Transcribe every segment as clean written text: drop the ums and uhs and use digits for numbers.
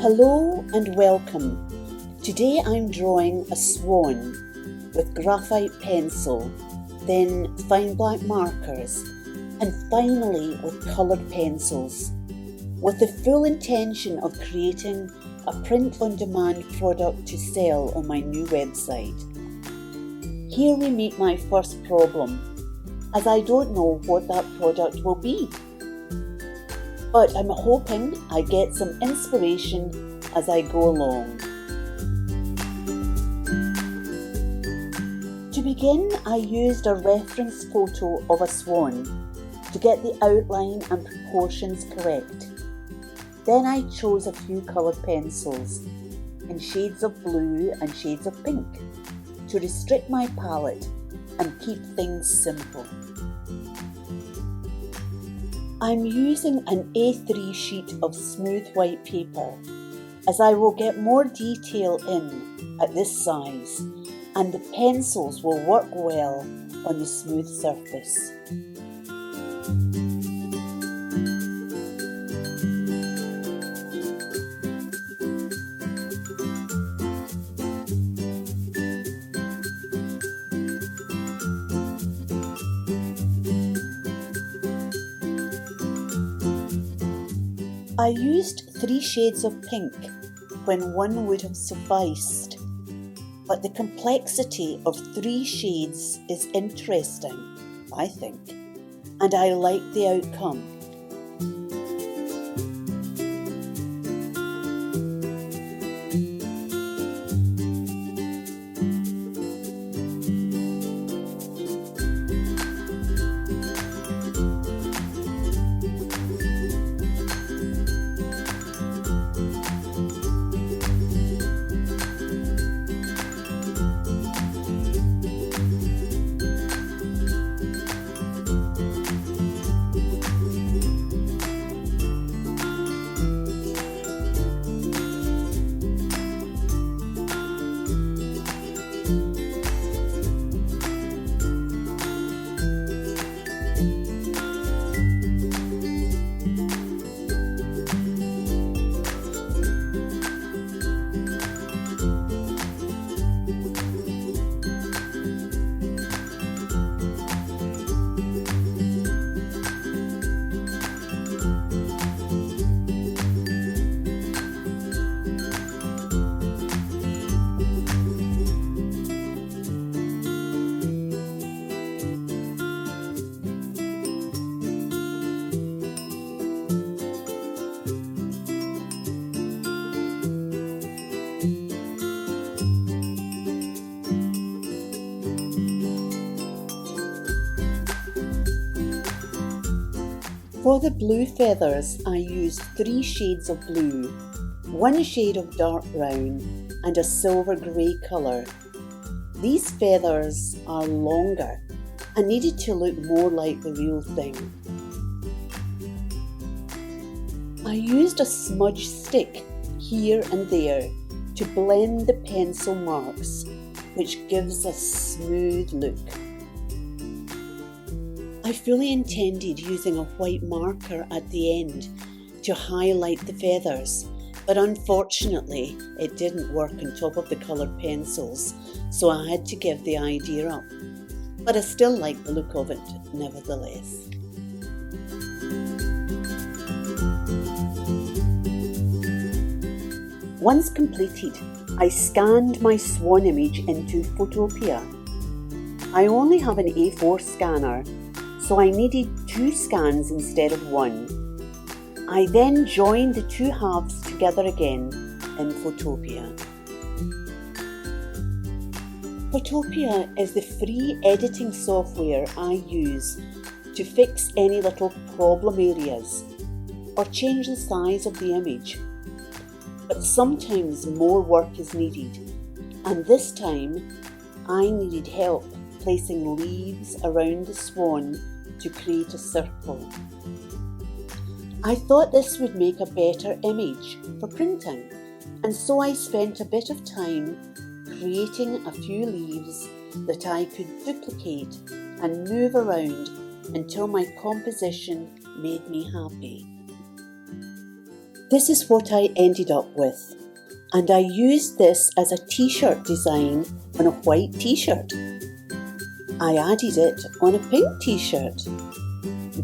Hello and welcome. Today I'm drawing a swan with graphite pencil, then fine black markers, and finally with coloured pencils, with the full intention of creating a print-on-demand product to sell on my new website. Here we meet my first problem, as I don't know what that product will be. But I'm hoping I get some inspiration as I go along. To begin, I used a reference photo of a swan to get the outline and proportions correct. Then I chose a few coloured pencils in shades of blue and shades of pink to restrict my palette and keep things simple. I'm using an A3 sheet of smooth white paper, as I will get more detail in at this size, and the pencils will work well on the smooth surface. I used 3 shades of pink when one would have sufficed, but the complexity of 3 shades is interesting, I think, and I like the outcome. For the blue feathers, I used 3 shades of blue, 1 shade of dark brown, and a silver grey colour. These feathers are longer and needed to look more like the real thing. I used a smudge stick here and there to blend the pencil marks, which gives a smooth look. I fully intended using a white marker at the end to highlight the feathers, but unfortunately it didn't work on top of the coloured pencils, so I had to give the idea up. But I still like the look of it nevertheless. Once completed, I scanned my swan image into Photopea. I only have an A4 scanner, so I needed 2 scans instead of 1. I then joined the 2 halves together again in Photopea. Photopea is the free editing software I use to fix any little problem areas or change the size of the image. But sometimes more work is needed, and this time I needed help placing leaves around the swan to create a circle. I thought this would make a better image for printing, and so I spent a bit of time creating a few leaves that I could duplicate and move around until my composition made me happy. This is what I ended up with, and I used this as a t-shirt design on a white t-shirt. I added it on a pink t-shirt,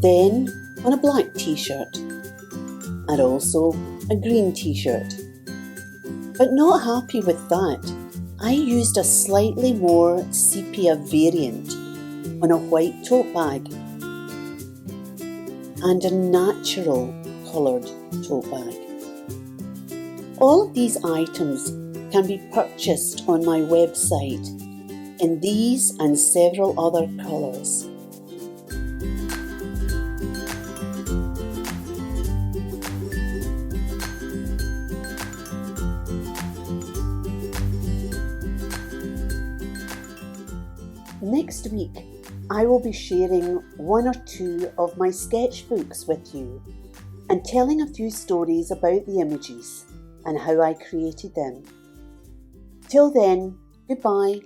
then on a black t-shirt, and also a green t-shirt. But not happy with that, I used a slightly more sepia variant on a white tote bag and a natural coloured tote bag. All of these items can be purchased on my website in these and several other colours. Next week, I will be sharing one or two of my sketchbooks with you and telling a few stories about the images and how I created them. Till then, goodbye.